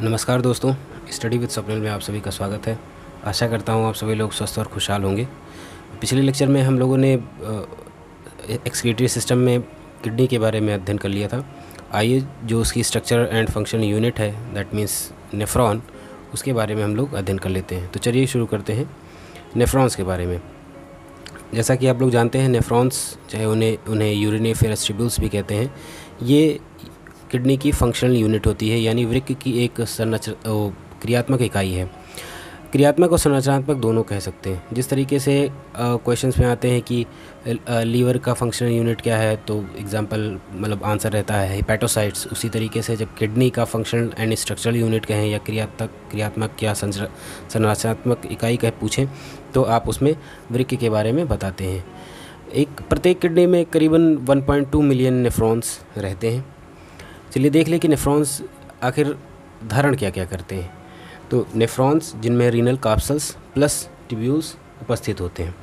नमस्कार दोस्तों, study with Swapnil में आप सभी का स्वागत है। आशा करता हूँ आप सभी लोग स्वस्थ और खुशहाल होंगे। पिछले लेक्चर में हम लोगों ने एक्सक्रीटरी सिस्टम में किडनी के बारे में अध्ययन कर लिया था। आइए जो उसकी स्ट्रक्चर एंड फंक्शन यूनिट है, दैट मीन्स नेफ्रॉन, उसके बारे में हम लोग अध्ययन कर लेते हैं। तो चलिए शुरू करते हैं नेफ्रॉन्स के बारे में। जैसा कि आप लोग जानते हैं, नेफ्रॉन्स चाहे उन्हें यूरिनेफेरस ट्यूब्यूल्स भी कहते हैं, ये किडनी की फंक्शनल यूनिट होती है, यानी वृक्क की एक क्रियात्मक इकाई है। क्रियात्मक और संरचनात्मक दोनों कह सकते हैं। जिस तरीके से क्वेश्चंस में आते हैं कि लीवर का फंक्शनल यूनिट क्या है, तो एग्जांपल मतलब आंसर रहता है हेपेटोसाइट्स। उसी तरीके से जब किडनी का फंक्शनल एंड स्ट्रक्चरल यूनिट कहें या क्रियात्मक या संरचनात्मक इकाई कह पूछें, तो आप उसमें वृक्क के बारे में बताते हैं। प्रत्येक किडनी में करीबन 1.2 मिलियन नेफ्रॉन्स रहते हैं। चलिए देख लें कि नेफ्रॉन्स आखिर धारण क्या क्या करते हैं। तो नेफ्रॉन्स जिनमें रीनल कैप्सल्स प्लस ट्यूब्यूल्स उपस्थित होते हैं।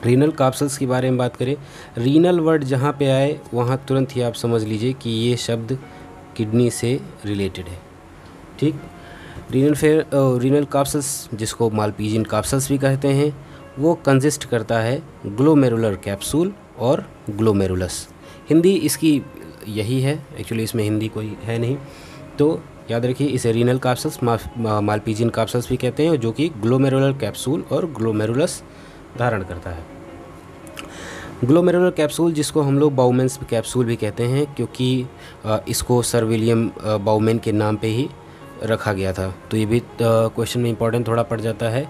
रीनल कैप्सल्स के बारे में बात करें, रीनल वर्ड जहाँ पे आए वहाँ तुरंत ही आप समझ लीजिए कि ये शब्द किडनी से रिलेटेड है। ठीक, रीनल कैप्सल्स जिसको मालपीजियन कैप्सल्स भी कहते हैं, वो कंसिस्ट करता है ग्लोमेरुलर कैप्सूल और ग्लोमेरुलस। हिंदी इसकी यही है, एक्चुअली इसमें हिंदी कोई है नहीं, तो याद रखिए इसे रीनल कैप्सल्स मालपीजियन कैप्सल्स भी कहते हैं, जो कि ग्लोमेरुलर कैप्सूल और ग्लोमेरुलस धारण करता है। ग्लोमेरुलर कैप्सूल जिसको हम लोग बाउमेन्स कैप्सूल भी कहते हैं, क्योंकि इसको सर विलियम बाउमेन के नाम पे ही रखा गया था। तो ये भी क्वेश्चन में इंपॉर्टेंट थोड़ा पड़ जाता है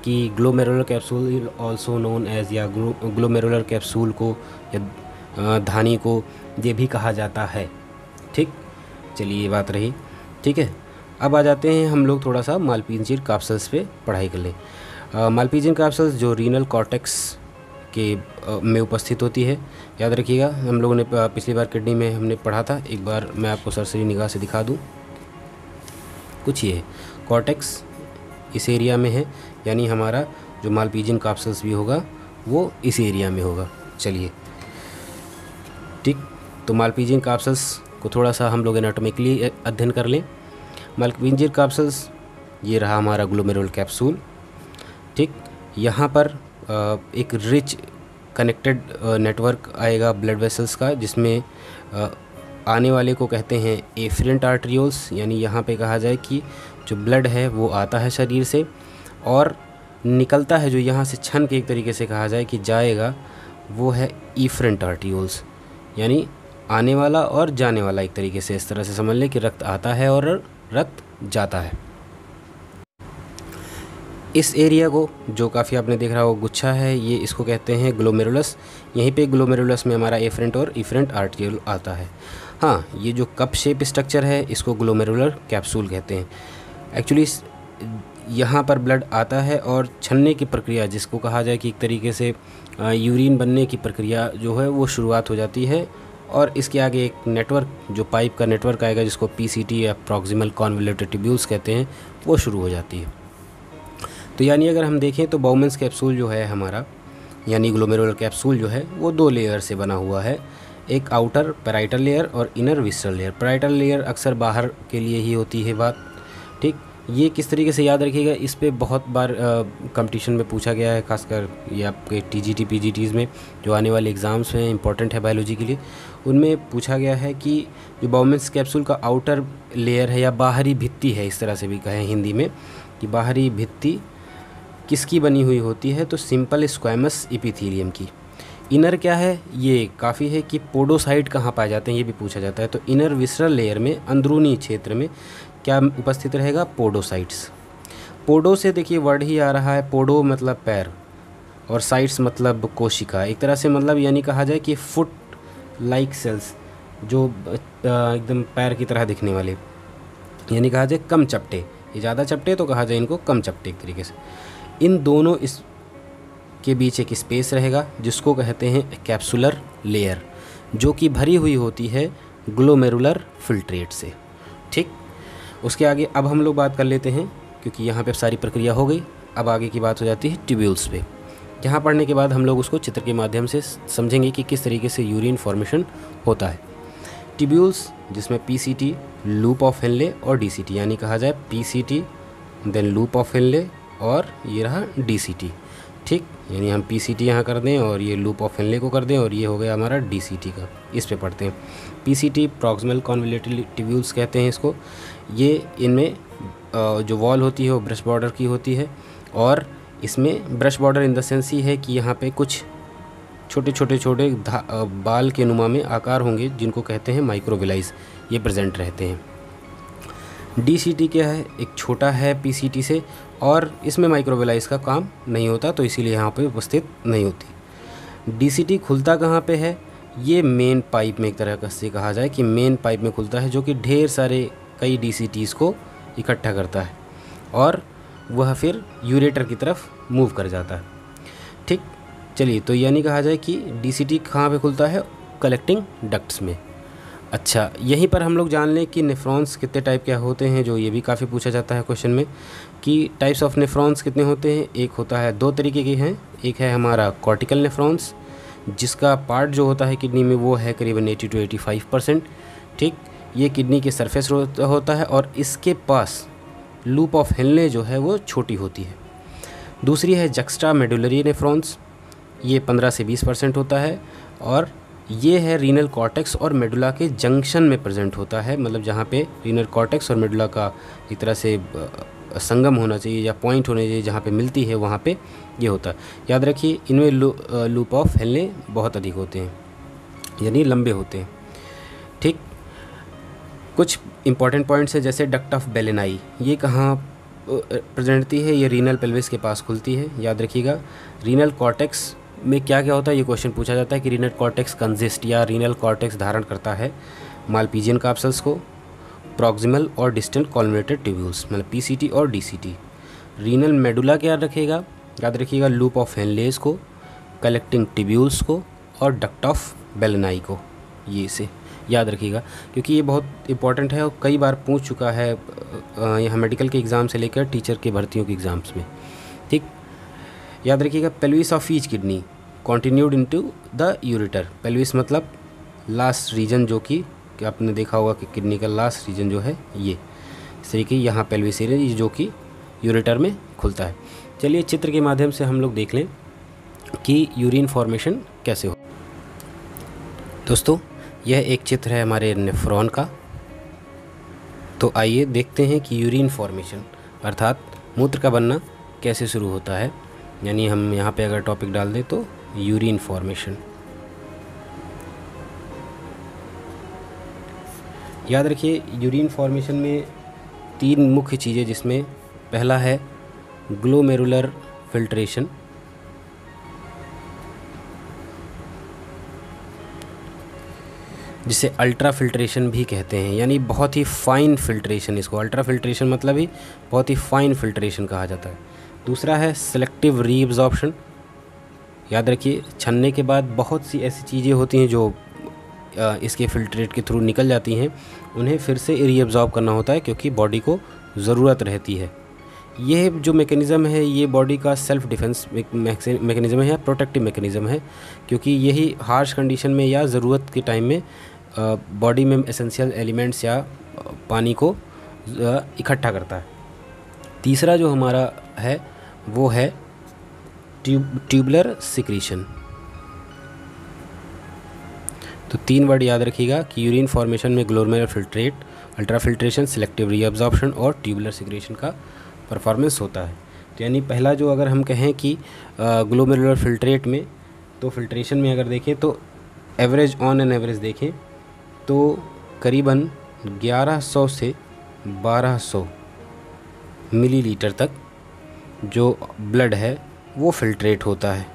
कि glomerular capsule also known as, या ग्लोमेरुलर कैप्सूल को या धानी को ये भी कहा जाता है। ठीक, चलिए ये बात रही। ठीक है, अब आ जाते हैं हम लोग थोड़ा सा मालपीजियन कैप्सल्स पे पढ़ाई कर लें। मालपीजियन कैप्सल्स जो रीनल कॉर्टेक्स के में उपस्थित होती है। याद रखिएगा, हम लोगों ने पिछली बार किडनी में हमने पढ़ा था। एक बार मैं आपको सरसरी निगाह से दिखा दूं। कुछ ये कॉर्टेक्स इस एरिया में है, यानी हमारा जो मालपीजियन कैप्सल्स भी होगा वो इस एरिया में होगा। चलिए ठीक, तो मालपीजियन कैप्सल्स को थोड़ा सा हम लोग एनाटॉमिकली अध्ययन कर लें। मालपीजियन कैप्सल्स, ये रहा हमारा ग्लोमेरुलर कैप्सूल। ठीक, यहाँ पर एक रिच कनेक्टेड नेटवर्क आएगा ब्लड वेसल्स का, जिसमें आने वाले को कहते हैं एफरेंट आर्टरियोल्स, यानी यहाँ पे कहा जाए कि जो ब्लड है वो आता है शरीर से और निकलता है, जो यहाँ से छन के एक तरीके से कहा जाए कि जाएगा, वो है इफरेंट आर्टरियोल्स, यानी आने वाला और जाने वाला। एक तरीके से इस तरह से समझ लें कि रक्त आता है और रक्त जाता है। इस एरिया को जो काफ़ी आपने देख रहा हो गुच्छा है, ये इसको कहते हैं ग्लोमेरुलस। यहीं पे ग्लोमेरुलस में हमारा एफरेंट और इफरेंट आर्टरियोल आता है। हाँ, ये जो कप शेप स्ट्रक्चर है इसको ग्लोमेरुलर कैप्सूल कहते हैं। एक्चुअली यहाँ पर ब्लड आता है और छनने की प्रक्रिया, जिसको कहा जाए कि एक तरीके से यूरिन बनने की प्रक्रिया जो है वो शुरुआत हो जाती है, और इसके आगे एक नेटवर्क, जो पाइप का नेटवर्क आएगा, जिसको पीसीटी या प्रॉक्सिमल कॉन्वोल्यूटेड ट्यूब्यूल्स कहते हैं, वो शुरू हो जाती है। तो यानी अगर हम देखें तो बाउमेन्स कैप्सूल जो है हमारा, यानी ग्लोमेरुलर कैप्सूल जो है वो 2 लेयर से बना हुआ है। एक आउटर पैराइटल लेयर और inner visceral layer. Parietal layer अक्सर बाहर के लिए ही होती है बात। ठीक, ये किस तरीके से याद रखिएगा, इस पे बहुत बार कंपटीशन में पूछा गया है, खासकर ये आपके टीजीटी पीजीटीज़ में जो आने वाले एग्ज़ाम्स हैं, इंपॉर्टेंट है बायोलॉजी के लिए, उनमें पूछा गया है कि जो बाउमेन्स कैप्सूल का आउटर लेयर है या बाहरी भित्ति है, इस तरह से भी कहें हिंदी में, कि बाहरी भित्ति किसकी बनी हुई होती है, तो सिंपल स्क्वैमस एपिथेलियम की। इनर क्या है, ये काफ़ी है कि पोडोसाइट कहाँ पाए जाते हैं, ये भी पूछा जाता है। तो इनर विसरल लेयर में, अंदरूनी क्षेत्र में क्या उपस्थित रहेगा, पोडोसाइट्स। पोडो से देखिए वर्ड ही आ रहा है, पोडो मतलब पैर और साइट्स मतलब कोशिका। एक तरह से मतलब यानी कहा जाए कि फुट लाइक सेल्स, जो एकदम पैर की तरह दिखने वाले, यानी कहा जाए कम चपटे। ये ज़्यादा चपटे तो कहा जाए इनको कम चपटे एक तरीके से। इन दोनों इस के बीच एक स्पेस रहेगा जिसको कहते हैं कैप्सुलर लेयर, जो कि भरी हुई होती है ग्लोमेरुलर फिल्ट्रेट से। ठीक, उसके आगे अब हम लोग बात कर लेते हैं, क्योंकि यहाँ पे सारी प्रक्रिया हो गई। अब आगे की बात हो जाती है ट्यूब्यूल्स पे। यहाँ पढ़ने के बाद हम लोग उसको चित्र के माध्यम से समझेंगे कि किस तरीके से यूरिन फॉर्मेशन होता है। टिब्यूल्स जिसमें पीसीटी, लूप ऑफ हेनले और डीसीटी, यानी कहा जाए PCT then loop of Henle और ये रहा डीसीटी। ठीक, यानी हम पीसीटी यहाँ कर दें और ये लूप ऑफ हेनले को कर दें और ये हो गया हमारा डीसीटी का। इस पे पढ़ते हैं। पीसीटी प्रॉक्सिमल कॉन्वोल्यूटेड टिब्यूल्स कहते हैं इसको। ये इनमें जो वॉल होती है वो ब्रश बॉर्डर की होती है और इसमें brush border in the sense ही है कि यहाँ पे कुछ छोटे बाल के नुमा में आकार होंगे जिनको कहते हैं माइक्रोविलाइज, ये प्रेजेंट रहते हैं। डीसीटी क्या है, एक छोटा है पीसीटी से और इसमें माइक्रोविलाइज का काम नहीं होता, तो इसीलिए यहाँ पे उपस्थित नहीं होती। डीसीटी खुलता कहाँ पे है, ये मेन पाइप में एक तरह का से कहा जाए कि मेन पाइप में खुलता है, जो कि ढेर सारे कई डीसीटीज़ को इकट्ठा करता है और वह फिर यूरेटर की तरफ मूव कर जाता है। ठीक, चलिए, तो यानी कहा जाए कि डीसीटी कहाँ पे खुलता है, कलेक्टिंग डक्ट्स में। अच्छा, यहीं पर हम लोग जान लें कि नेफ्रॉन्स कितने टाइप के होते हैं, जो ये भी काफ़ी पूछा जाता है क्वेश्चन में कि टाइप्स ऑफ नेफ्रॉन्स कितने होते हैं। एक होता है, दो तरीके के हैं। एक है हमारा कॉर्टिकल नेफ्रॉन्स, जिसका पार्ट जो होता है किडनी में वो है करीबन 80 to 85%। ठीक, ये किडनी के सरफेस होता है और इसके पास लूप ऑफ हेनले जो है वो छोटी होती है। दूसरी है जक्स्ट्रा मेडुलरी नेफ्रॉन्स, ये 15 से 20% होता है और ये है रीनल कॉर्टेक्स और मेडुला के जंक्शन में प्रेजेंट होता है, मतलब जहाँ पे रीनल कॉर्टेक्स और मेडुला का एक तरह से संगम होना चाहिए या पॉइंट होने चाहिए, जहाँ पे मिलती है वहाँ पे ये होता है। याद रखिए, इनमें लूप ऑफ हेनले बहुत अधिक होते हैं, यानी लंबे होते हैं। ठीक, कुछ इंपॉर्टेंट पॉइंट्स है जैसे डक्ट ऑफ बेलेनाई, ये कहाँ प्रेजेंट होती है, ये रीनल पेल्विस के पास खुलती है। याद रखिएगा, रीनल कॉर्टेक्स में क्या क्या होता है, ये क्वेश्चन पूछा जाता है कि रीनल कॉर्टेक्स कंसिस्ट या रीनल कॉर्टेक्स धारण करता है मालपीजियन कैप्सल्स को, प्रॉक्सिमल और डिस्टेंट कॉन्वोल्यूटेड ट्यूब्यूल्स मतलब पीसीटी और डीसीटी। रीनल मेडुला क्या रखेगा, याद रखिएगा लूप ऑफ हेनलेस को, कलेक्टिंग ट्यूब्यूल्स को और डक्ट ऑफ बेलेनाई को। ये इसे याद रखिएगा क्योंकि ये बहुत इंपॉर्टेंट है और कई बार पूछ चुका है यहाँ मेडिकल के एग्ज़ाम से लेकर टीचर के भर्तियों के एग्ज़ाम्स में। ठीक, याद रखिएगा pelvis of each kidney continued into the ureter. Pelvis मतलब लास्ट रीजन, जो कि आपने देखा होगा कि किडनी का लास्ट रीजन जो है ये इस तरीके यहाँ पेल्विस एरिया जो कि यूरेटर में खुलता है। चलिए चित्र के माध्यम से हम लोग देख लें कि यूरिन फॉर्मेशन कैसे हो। दोस्तों, यह एक चित्र है हमारे नेफ्रॉन का। तो आइए देखते हैं कि यूरिन फॉर्मेशन अर्थात मूत्र का बनना कैसे शुरू होता है। यानी हम यहाँ पे अगर टॉपिक डाल दें तो यूरिन फॉर्मेशन। याद रखिए, यूरिन फॉर्मेशन में तीन मुख्य चीज़ें, जिसमें पहला है ग्लोमेरुलर फिल्ट्रेशन, जिसे अल्ट्रा फिल्ट्रेशन भी कहते हैं, यानी बहुत ही फाइन फिल्ट्रेशन। इसको अल्ट्रा फिल्ट्रेशन मतलब ही बहुत ही फाइन फिल्ट्रेशन कहा जाता है। दूसरा है सेलेक्टिव रीअब्जॉर्प्शन। याद रखिए, छन्ने के बाद बहुत सी ऐसी चीज़ें होती हैं जो इसके फिल्ट्रेट के थ्रू निकल जाती हैं, उन्हें फिर से रीअब्जॉर्ब करना होता है क्योंकि बॉडी को ज़रूरत रहती है। यह जो मैकेनिज़्म है ये बॉडी का सेल्फ डिफेंस मैकेनिज़्म है या प्रोटेक्टिव मैकेनिज़्म है, क्योंकि यही हार्श कंडीशन में या ज़रूरत के टाइम में बॉडी में एसेंशियल एलिमेंट्स या पानी को इकट्ठा करता है। तीसरा जो हमारा है वो है ट्यूबुलर सिक्रीशन। तो तीन वर्ड याद रखिएगा कि यूरिन फॉर्मेशन में glomerular filtrate, ultra filtration, selective reabsorption और ट्यूबुलर सिक्रीशन का परफॉर्मेंस होता है। तो यानी पहला जो अगर हम कहें कि ग्लोमेरुलर फिल्ट्रेट में, तो फिल्ट्रेशन में अगर देखें तो एवरेज ऑन एन एवरेज देखें तो करीबन 1100 से 1200 मिलीलीटर तक जो ब्लड है वो फिल्ट्रेट होता है,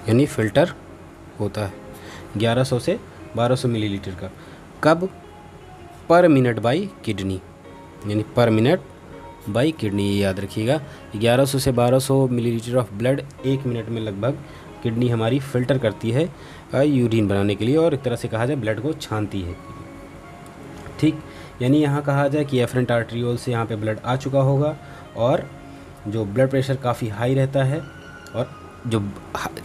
यानी फ़िल्टर होता है 1100 से 1200 मिलीलीटर का। कब? पर मिनट बाई किडनी, यानी पर मिनट बाई किडनी। ये याद रखिएगा, 1100 से 1200 मिलीलीटर ऑफ ब्लड एक मिनट में लगभग किडनी हमारी फ़िल्टर करती है यूरिन बनाने के लिए, और एक तरह से कहा जाए ब्लड को छानती है। ठीक, यानी यहाँ कहा जाए कि एफरेंट आर्टरियोल से यहाँ पे ब्लड आ चुका होगा और जो ब्लड प्रेशर काफ़ी हाई रहता है और जो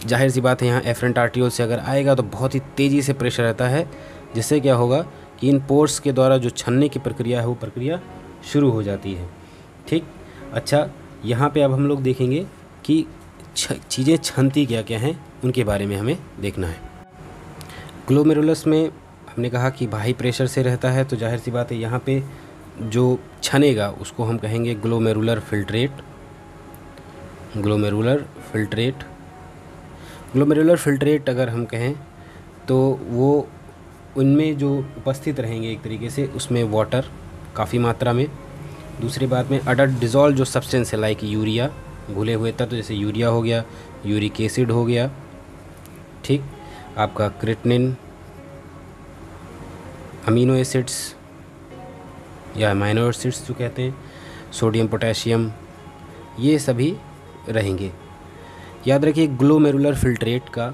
जाहिर सी बात है यहाँ एफरेंट आर्टियोल से अगर आएगा तो बहुत ही तेज़ी से प्रेशर रहता है, जिससे क्या होगा कि इन पोर्स के द्वारा जो छनने की प्रक्रिया है वो प्रक्रिया शुरू हो जाती है। ठीक, अच्छा यहाँ पे अब हम लोग देखेंगे कि चीज़ें छनती क्या क्या हैं, उनके बारे में हमें देखना है। ग्लोमेरुलस में हमने कहा कि हाई प्रेशर से रहता है, तो जाहिर सी बात है यहाँ पे जो छनेगा उसको हम कहेंगे glomerular filtrate. Glomerular filtrate, glomerular filtrate अगर हम कहें तो वो उनमें जो उपस्थित रहेंगे एक तरीके से, उसमें वाटर काफ़ी मात्रा में। दूसरी बात में अडल्ट डिज़ोल्व जो सब्सटेंस है लाइक यूरिया, घुले हुए तत्व जैसे यूरिया हो गया, यूरिक एसिड हो गया, ठीक, आपका क्रिएटिनिन, अमीनो एसिड्स या अमीनो एसिड्स जो कहते हैं, सोडियम पोटेशियम, ये सभी रहेंगे। याद रखिए ग्लोमेरुलर फिल्ट्रेट का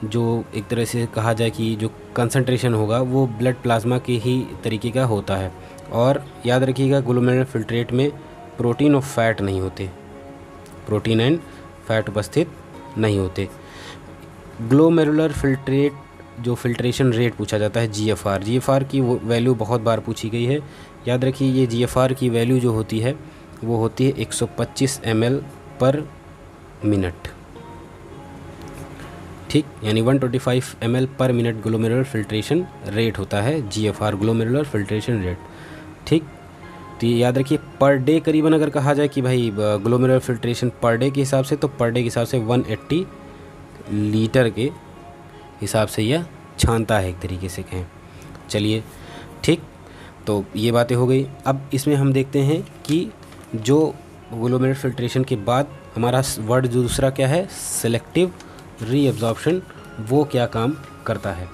जो एक तरह से कहा जाए कि जो कंसंट्रेशन होगा वो ब्लड प्लाज्मा के ही तरीके का होता है। और याद रखिएगा ग्लोमेरुलर फिल्ट्रेट में प्रोटीन और फैट नहीं होते, प्रोटीन एंड फैट उपस्थित नहीं होते। ग्लोमेरुलर फिल्ट्रेट जो फिल्ट्रेशन रेट पूछा जाता है GFR, GFR की वैल्यू बहुत बार पूछी गई है। याद रखिए ये GFR की वैल्यू जो होती है वो होती है 125 ml पर मिनट, ठीक, यानी 125 ml पर मिनट ग्लोमेरुलर फिल्ट्रेशन रेट होता है GFR, ग्लोमेरुलर फिल्ट्रेशन रेट। ठीक, तो ये याद रखिए पर डे करीबन अगर कहा जाए कि भाई ग्लोमेरुलर फिल्ट्रेशन पर डे के हिसाब से, तो पर डे के हिसाब से 180 लीटर के हिसाब से यह छानता है एक तरीके से कहें। चलिए ठीक, तो ये बातें हो गई। अब इसमें हम देखते हैं कि जो ग्लोमेरुलर फिल्ट्रेशन के बाद हमारा वर्ड जो दूसरा क्या है, सेलेक्टिव रीएब्जॉर्प्शन, वो क्या काम करता है।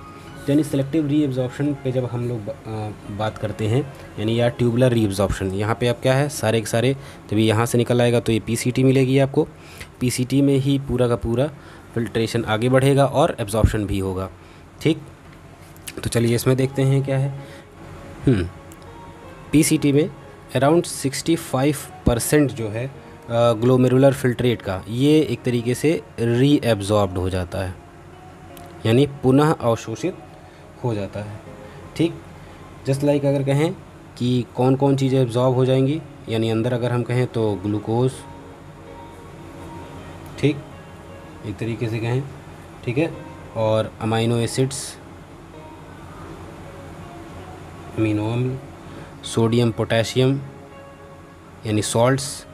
यानी सेलेक्टिव रीएब्जॉर्प्शन पे जब हम लोग बात करते हैं, यानी या ट्यूबुलर रीएब्जॉर्प्शन, यहाँ पे अब क्या है, सारे के सारे जब ये यहाँ से निकल आएगा तो ये PCT मिलेगी आपको, PCT में ही पूरा का पूरा फिल्ट्रेशन आगे बढ़ेगा और एब्जॉर्प्शन भी होगा। ठीक, तो चलिए इसमें देखते हैं क्या है। PCT में अराउंड 65% जो है ग्लोमेरुलर फिल्ट्रेट का, ये एक तरीके से रीएब्जॉर्ब्ड हो जाता है, यानी पुनः अवशोषित हो जाता है। ठीक, जस्ट लाइक अगर कहें कि कौन कौन चीज़ें एब्जॉर्ब हो जाएंगी, यानी अंदर अगर हम कहें तो ग्लूकोज, ठीक, एक तरीके से कहें, ठीक है, और अमीनो एसिड्स, अमीनो अम्ल, सोडियम पोटेशियम यानी सॉल्ट्स,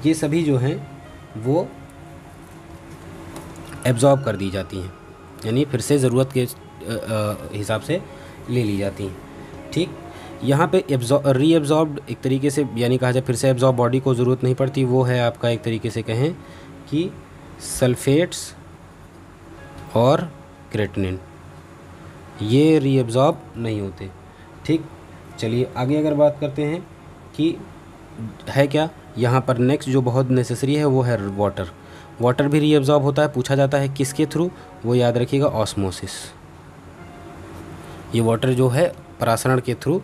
ये सभी जो हैं वो एब्जॉर्ब कर दी जाती हैं, यानी फिर से ज़रूरत के हिसाब से ले ली जाती हैं। ठीक, यहाँ पे रीएब्जॉर्ब्ड एक तरीके से, यानी कहा जाए फिर से एब्जॉर्ब बॉडी को ज़रूरत नहीं पड़ती, वो है आपका एक तरीके से कहें कि सल्फेट्स और क्रिएटिनिन, ये रीएब्जॉर्ब नहीं होते। ठीक, चलिए आगे अगर बात करते हैं कि है क्या यहाँ पर नेक्स्ट जो बहुत नेसेसरी है वो है वाटर। वाटर भी रीएब्जॉर्ब होता है, पूछा जाता है किसके थ्रू, वो याद रखिएगा ऑस्मोसिस। ये वाटर जो है परासरण के थ्रू,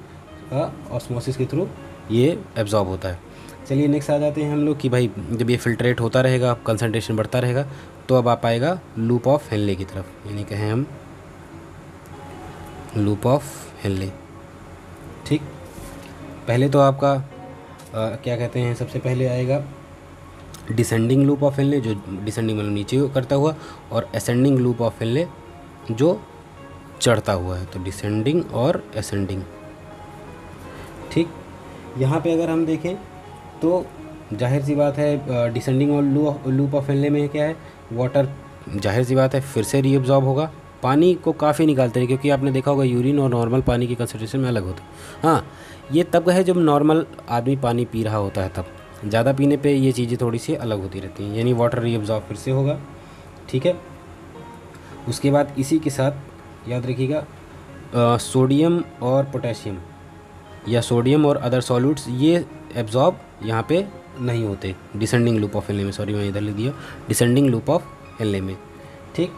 ऑस्मोसिस के थ्रू ये एब्जॉर्ब होता है। चलिए नेक्स्ट आ जाते हैं हम लोग कि भाई जब ये फिल्ट्रेट होता रहेगा, कंसंट्रेशन बढ़ता रहेगा, तो अब आप आएगा लूप ऑफ हेनले की तरफ, यानी कहें हम लूप ऑफ हेनले। ठीक, पहले तो आपका क्या कहते हैं, सबसे पहले आएगा डिसेंडिंग लूप ऑफ हेनले, जो डिसेंडिंग मतलब नीचे करता हुआ, और असेंडिंग लूप ऑफ हेनले जो चढ़ता हुआ है, तो डिसेंडिंग और असेंडिंग। ठीक, यहाँ पे अगर हम देखें तो जाहिर सी बात है डिसेंडिंग और लूप ऑफ हेनले में क्या है, वाटर जाहिर सी बात है फिर से रीअब्जॉर्ब होगा, पानी को काफ़ी निकालते हैं, क्योंकि आपने देखा होगा यूरिन और नॉर्मल पानी की कंसंट्रेशन में अलग होता है। हाँ, ये तब है जब नॉर्मल आदमी पानी पी रहा होता है, तब ज़्यादा पीने पे ये चीज़ें थोड़ी सी अलग होती रहती हैं, यानी वाटर रीअब्जॉर्ब फिर से होगा। ठीक है, उसके बाद इसी के साथ याद रखिएगा सोडियम और पोटेशियम या सोडियम और अदर सॉल्यूट्स, ये एब्जॉर्ब यहाँ पे नहीं होते डिसेंडिंग लूप ऑफ हेनले में, सॉरी मैं इधर लिख दिया डिसेंडिंग लूप ऑफ हेनले में। ठीक,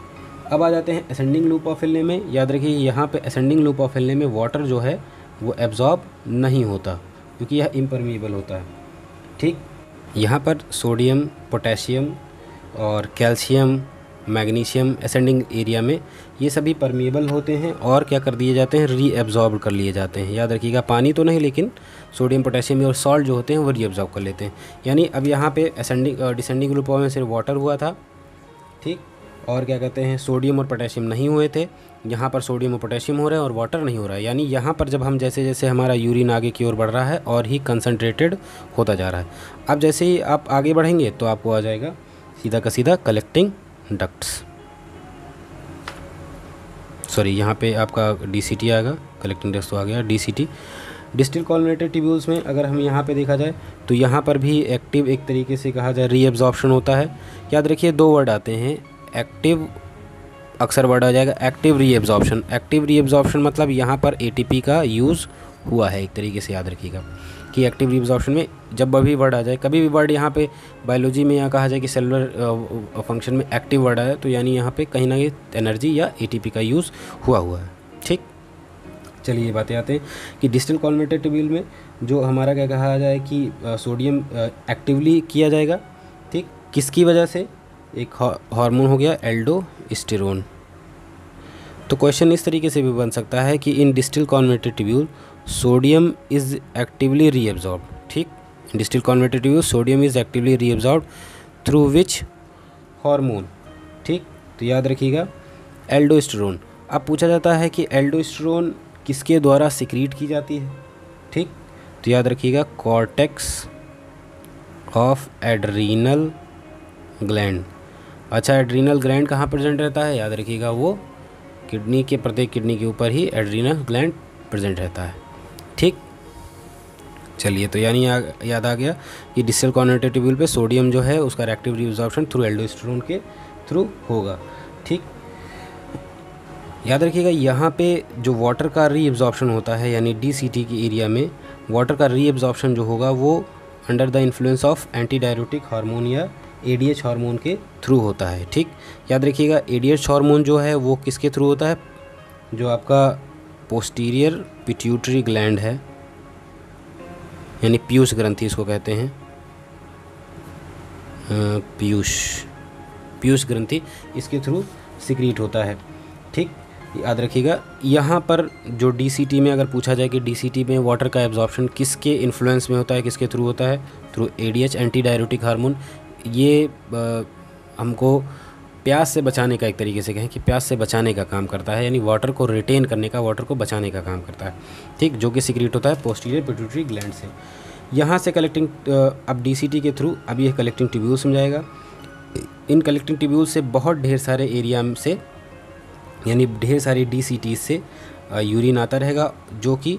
अब आ जाते हैं असेंडिंग लूप ऑफ हेनले में। याद रखिए यहाँ पे असेंडिंग लूप ऑफ हेनले में वाटर जो है वो एब्जॉर्ब नहीं होता, क्योंकि यह इम्परमिएबल होता है। ठीक, यहाँ पर सोडियम पोटेशियम और कैल्शियम, मैग्नीशियम असेंडिंग एरिया में ये सभी परमिएबल होते हैं और क्या कर दिए जाते हैं, रीएब्जॉर्ब कर लिए जाते हैं। याद रखिएगा, पानी तो नहीं, लेकिन सोडियम, पोटेशियम और सॉल्ट जो होते हैं वो रीएब्जॉर्ब कर लेते हैं। यानी अब यहाँ पे असेंडिंग डिसेंडिंग ग्रुप में सिर्फ वाटर हुआ था, ठीक, और क्या कहते हैं, सोडियम और पोटेशियम नहीं हुए थे। यहाँ पर सोडियम और पोटेशियम हो रहा है और वाटर नहीं हो रहा है। यानी यहाँ पर जब हम जैसे जैसे हमारा यूरिन आगे की ओर बढ़ रहा है और ही कंसनट्रेटेड होता जा रहा है। अब जैसे ही आप आगे बढ़ेंगे तो आपको आ जाएगा सीधा का सीधा कलेक्टिंग डक्ट्स, सॉरी यहाँ पे आपका DCT आएगा, कलेक्टिंग डक्ट्स तो आ गया DCT। डिस्टल कॉलमेटेड ट्यूब्यूल्स में अगर हम यहाँ पे देखा जाए तो यहाँ पर भी एक्टिव, एक तरीके से कहा जाए, रीएब्जॉर्प्शन होता है। याद रखिए 2 वर्ड आते हैं, एक्टिव अक्सर वर्ड आ जाएगा, एक्टिव रीएब्जॉर्प्शन। एक्टिव रीएब्जॉर्प्शन मतलब यहाँ पर ATP का यूज़ हुआ है, एक तरीके से याद रखिएगा कि एक्टिव रीएब्जॉर्प्शन में जब भी वर्ड आ जाए, कभी भी वर्ड यहाँ पे बायोलॉजी में या कहा जाए कि सेलुलर फंक्शन में एक्टिव वर्ड आया तो यानी यहाँ पे कहीं ना कहीं एनर्जी या ATP का यूज़ हुआ है, ठीक। चलिए ये बातें आते हैं कि डिस्टल कॉलमेटेड ट्यूब्यूल में जो हमारा क्या कहा जाए कि सोडियम एक्टिवली किया जाएगा, ठीक, किसकी वजह से, एक हार्मोन हो गया एल्डोस्टेरोन। तो क्वेश्चन इस तरीके से भी बन सकता है कि in distal convoluted tubule sodium is actively reabsorb, ठीक, in distal convoluted tubule sodium is actively reabsorb through which hormone, ठीक। तो याद रखिएगा एल्डोस्टेरोन। अब पूछा जाता है कि एल्डोस्टेरोन किसके द्वारा सिक्रीट की जाती है, ठीक। तो याद रखिएगा कॉर्टेक्स ऑफ एड्रीनल ग्लैंड। अच्छा, एड्रीनल ग्लैंड कहाँ प्रेजेंट रहता है, याद रखिएगा वो किडनी के, प्रत्येक किडनी के ऊपर ही एड्रीनल ग्लैंड प्रेजेंट रहता है, ठीक। चलिए, तो यानी याद आ गया कि डिस्टल कॉलमेटेड ट्यूब्यूल पे सोडियम जो है उसका रिएक्टिव रीअब्जॉर्प्शन थ्रू एल्डोस्टेरोन के थ्रू होगा, ठीक। याद रखिएगा यहाँ पे जो वाटर का रीअब्जॉर्प्शन होता है यानी DCT की एरिया में वाटर का रीअब्जॉर्प्शन जो होगा वो under the influence of anti diuretic hormone या ADH हार्मोन के थ्रू होता है, ठीक। याद रखिएगा ADH हार्मोन जो है वो किसके थ्रू होता है, जो आपका पोस्टीरियर पिट्यूटरी ग्लैंड है, यानी पीयूष ग्रंथि इसको कहते हैं, पीयूष ग्रंथि, इसके थ्रू सिक्रीट होता है, ठीक। याद रखिएगा यहाँ पर जो DCT में अगर पूछा जाए कि DCT में वाटर का एब्जॉर्प्शन किसके इन्फ्लुएंस में होता है, किसके थ्रू होता है, through ADH anti diuretic hormone. ये हमको प्यास से बचाने का, एक तरीके से कहें कि प्यास से बचाने का काम करता है, यानी वाटर को रिटेन करने का, वाटर को बचाने का काम करता है, ठीक, जो कि सिक्रीट होता है पोस्टीरियर पिट्यूटरी ग्लैंड से। यहाँ से कलेक्टिंग, अब DCT के थ्रू अब ये कलेक्टिंग ट्यूब्यूल समझाएगा। इन कलेक्टिंग ट्यूब्यूल से बहुत ढेर सारे एरिया से, यानी ढेर सारी DCT से यूरिन आता रहेगा जो कि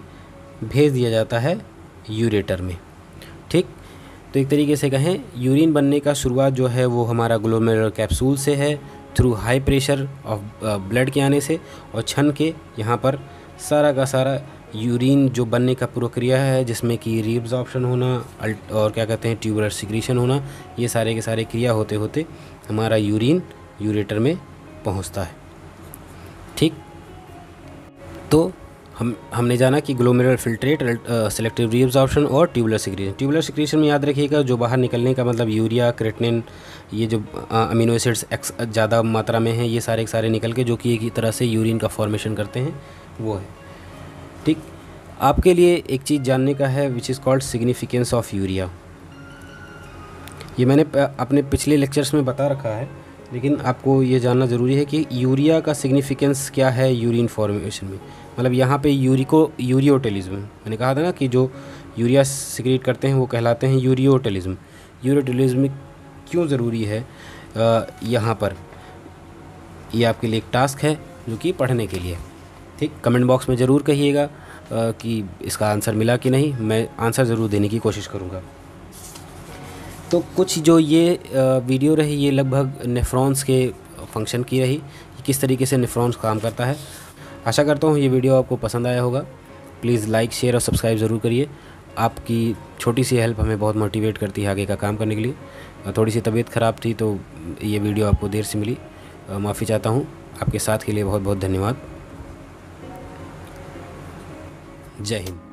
भेज दिया जाता है यूरेटर में, ठीक। तो एक तरीके से कहें यूरिन बनने का शुरुआत जो है वो हमारा ग्लोमेरुलर कैप्सूल से है, through high pressure of blood के आने से, और छन के यहाँ पर सारा का सारा यूरिन जो बनने का प्रक्रिया है जिसमें कि रीअब्जॉर्प्शन होना और क्या कहते हैं ट्यूबुलर सिक्रीशन होना, ये सारे के सारे क्रिया होते होते हमारा यूरिन यूरेटर में पहुँचता है, ठीक। तो हमने जाना कि ग्लोमेरुलर फिल्ट्रेट, सेलेक्टिव रीअब्जॉर्प्शन और ट्यूबुलर सिक्रीशन। ट्यूबुलर सिक्रीशन में याद रखिएगा जो बाहर निकलने का मतलब यूरिया, क्रेटिनिन, ये जो अमीनो एसिड्स ज़्यादा मात्रा में हैं, ये सारे के सारे निकल के जो कि एक ही तरह से यूरिन का फॉर्मेशन करते हैं वो है, ठीक। आपके लिए एक चीज़ जानने का है which is called significance of urea. ये मैंने अपने पिछले लेक्चर्स में बता रखा है, लेकिन आपको ये जानना ज़रूरी है कि यूरिया का सिग्निफिकेंस क्या है यूरिन फॉर्मेशन में। मतलब यहाँ पे यूरियोटेलिज्म, मैंने कहा था ना कि जो यूरिया सिक्रीट करते हैं वो कहलाते हैं यूरियोटेलिज्म। यूरियोटेलिज्म क्यों ज़रूरी है यहाँ पर, ये आपके लिए एक टास्क है जो कि पढ़ने के लिए, ठीक। कमेंट बॉक्स में ज़रूर कहिएगा कि इसका आंसर मिला कि नहीं, मैं आंसर ज़रूर देने की कोशिश करूँगा। तो कुछ जो ये वीडियो रही ये लगभग नेफ्रॉन्स के फंक्शन की रही, किस तरीके से नेफ्रॉन्स काम करता है। आशा करता हूँ ये वीडियो आपको पसंद आया होगा। प्लीज़ लाइक, शेयर और सब्सक्राइब ज़रूर करिए। आपकी छोटी सी हेल्प हमें बहुत मोटिवेट करती है आगे का काम करने के लिए। थोड़ी सी तबीयत ख़राब थी तो ये वीडियो आपको देर से मिली, माफ़ी चाहता हूँ। आपके साथ के लिए बहुत बहुत धन्यवाद। जय हिंद।